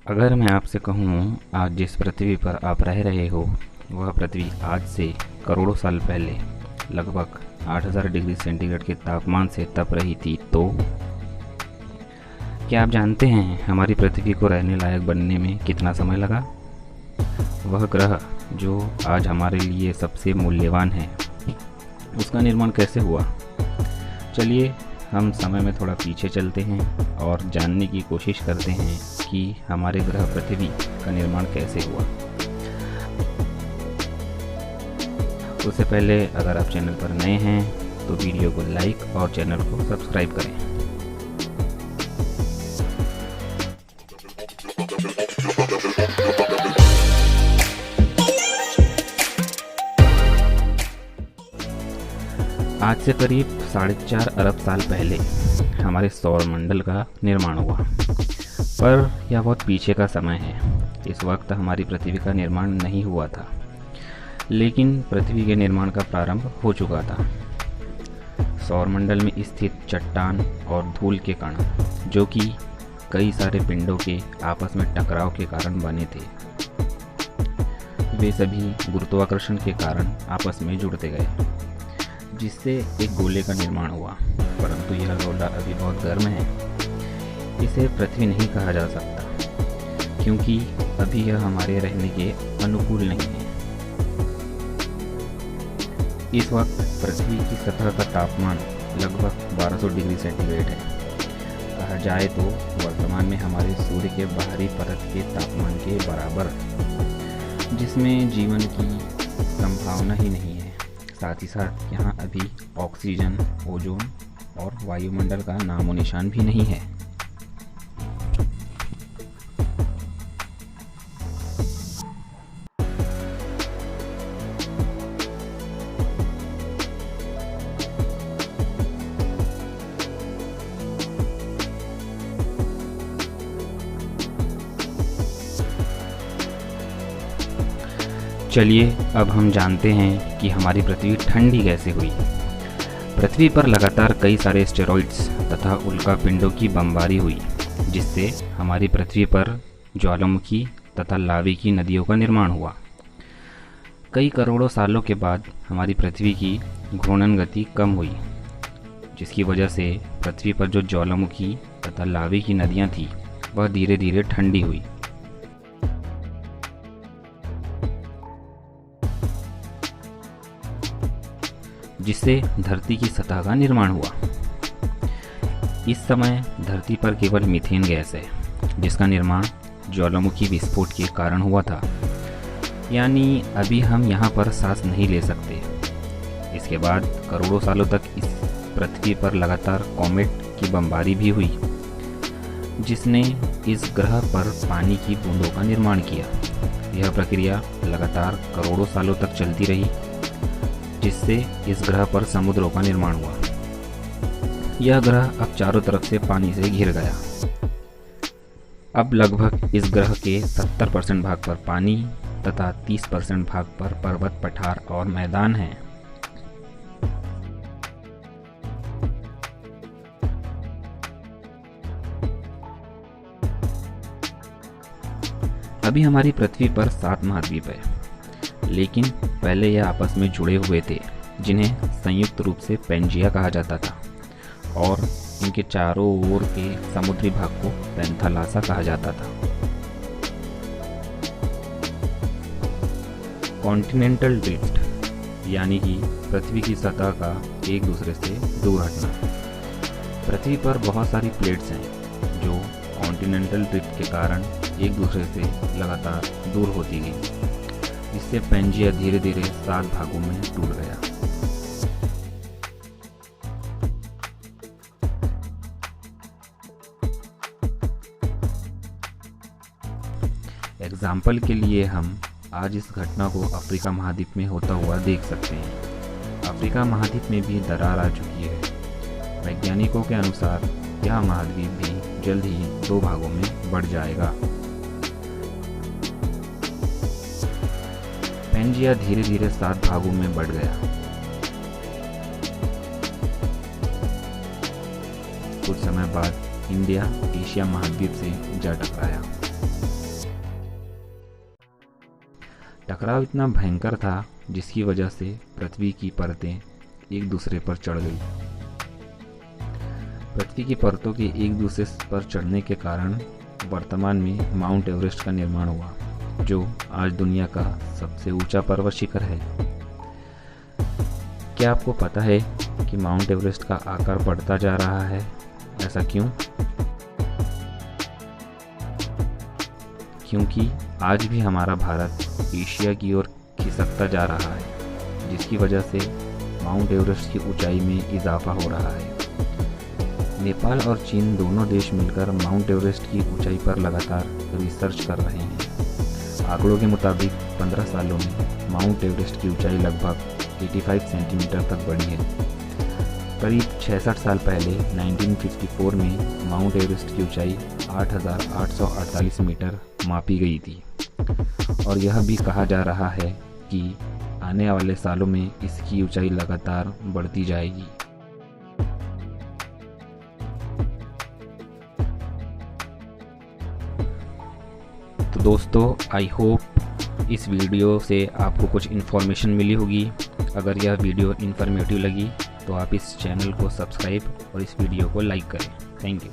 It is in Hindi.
अगर मैं आपसे कहूँ आज जिस पृथ्वी पर आप रह रहे हो वह पृथ्वी आज से करोड़ों साल पहले लगभग 8000 डिग्री सेंटीग्रेड के तापमान से तप रही थी, तो क्या आप जानते हैं हमारी पृथ्वी को रहने लायक बनने में कितना समय लगा? वह ग्रह जो आज हमारे लिए सबसे मूल्यवान है, उसका निर्माण कैसे हुआ? चलिए हम समय में थोड़ा पीछे चलते हैं और जानने की कोशिश करते हैं कि हमारे ग्रह पृथ्वी का निर्माण कैसे हुआ। उससे पहले अगर आप चैनल पर नए हैं तो वीडियो को लाइक और चैनल को सब्सक्राइब करें। आज से करीब 4.5 अरब साल पहले हमारे सौरमंडल का निर्माण हुआ, पर यह बहुत पीछे का समय है। इस वक्त हमारी पृथ्वी का निर्माण नहीं हुआ था, लेकिन पृथ्वी के निर्माण का प्रारंभ हो चुका था। सौरमंडल में स्थित चट्टान और धूल के कण, जो कि कई सारे पिंडों के आपस में टकराव के कारण बने थे, वे सभी गुरुत्वाकर्षण के कारण आपस में जुड़ते गए, जिससे एक गोले का निर्माण हुआ। परंतु यह गोला अभी बहुत गर्म है, इसे पृथ्वी नहीं कहा जा सकता, क्योंकि अभी यह हमारे रहने के अनुकूल नहीं है। इस वक्त पृथ्वी की सतह का तापमान लगभग 1200 डिग्री सेंटीग्रेड है। कहा जाए तो वर्तमान में हमारे सूर्य के बाहरी परत के तापमान के बराबर, जिसमें जीवन की संभावना ही नहीं है। साथ ही साथ यहाँ अभी ऑक्सीजन, ओजोन और वायुमंडल का नामो निशान भी नहीं है। चलिए अब हम जानते हैं कि हमारी पृथ्वी ठंडी कैसे हुई। पृथ्वी पर लगातार कई सारे एस्टेरॉइड्स तथा उल्कापिंडों की बमबारी हुई, जिससे हमारी पृथ्वी पर ज्वालामुखी तथा लावे की नदियों का निर्माण हुआ। कई करोड़ों सालों के बाद हमारी पृथ्वी की घूर्णन गति कम हुई, जिसकी वजह से पृथ्वी पर जो ज्वालामुखी तथा लावे की नदियाँ थीं वह धीरे धीरे ठंडी हुई। जिससे धरती की सतह का निर्माण हुआ। इस समय धरती पर केवल मीथेन गैस है, जिसका निर्माण ज्वालामुखी विस्फोट के कारण हुआ था, यानी अभी हम यहाँ पर सांस नहीं ले सकते। इसके बाद करोड़ों सालों तक इस पृथ्वी पर लगातार कॉमेट की बमबारी भी हुई, जिसने इस ग्रह पर पानी की बूंदों का निर्माण किया। यह प्रक्रिया लगातार करोड़ों सालों तक चलती रही, जिससे इस ग्रह पर समुद्रों का निर्माण हुआ। यह ग्रह अब चारों तरफ से पानी से घिर गया। अब लगभग इस ग्रह के 70% भाग पर पानी तथा 30% भाग पर पर्वत, पठार और मैदान हैं। अभी हमारी पृथ्वी पर 7 महाद्वीप है, लेकिन पहले यह आपस में जुड़े हुए थे, जिन्हें संयुक्त रूप से पेंजिया कहा जाता था, और इनके चारों ओर के समुद्री भाग को पेंथालासा कहा जाता था। कॉन्टिनेंटल ड्रिफ्ट यानी कि पृथ्वी की सतह का एक दूसरे से दूर हटना। पृथ्वी पर बहुत सारी प्लेट्स हैं जो कॉन्टिनेंटल ड्रिफ्ट के कारण एक दूसरे से लगातार दूर होती गई, जिससे पेंजिया धीरे धीरे 7 भागों में टूट गया। एग्जाम्पल के लिए हम आज इस घटना को अफ्रीका महाद्वीप में होता हुआ देख सकते हैं। अफ्रीका महाद्वीप में भी दरार आ चुकी है। वैज्ञानिकों के अनुसार यह महाद्वीप भी जल्द ही 2 भागों में बढ़ जाएगा। पेंजिया धीरे धीरे 7 भागों में बढ़ गया। कुछ समय बाद इंडिया एशिया महाद्वीप से जा टकराया। टकराव इतना भयंकर था जिसकी वजह से पृथ्वी की परतें एक दूसरे पर चढ़ गई। पृथ्वी की परतों के एक दूसरे पर चढ़ने के कारण वर्तमान में माउंट एवरेस्ट का निर्माण हुआ, जो आज दुनिया का सबसे ऊंचा पर्वत शिखर है। क्या आपको पता है कि माउंट एवरेस्ट का आकार बढ़ता जा रहा है? ऐसा क्यों? क्योंकि आज भी हमारा भारत एशिया की ओर खिसकता जा रहा है, जिसकी वजह से माउंट एवरेस्ट की ऊंचाई में इजाफा हो रहा है। नेपाल और चीन दोनों देश मिलकर माउंट एवरेस्ट की ऊंचाई पर लगातार रिसर्च कर रहे हैं। आंकड़ों के मुताबिक 15 सालों में माउंट एवरेस्ट की ऊंचाई लगभग 85 सेंटीमीटर तक बढ़ी है। करीब 66 साल पहले 1954 में माउंट एवरेस्ट की ऊंचाई 8,848 मीटर मापी गई थी और यह भी कहा जा रहा है कि आने वाले सालों में इसकी ऊंचाई लगातार बढ़ती जाएगी। तो दोस्तों, आई होप इस वीडियो से आपको कुछ इन्फॉर्मेशन मिली होगी। अगर यह वीडियो इन्फॉर्मेटिव लगी तो आप इस चैनल को सब्सक्राइब और इस वीडियो को लाइक करें। Thank you.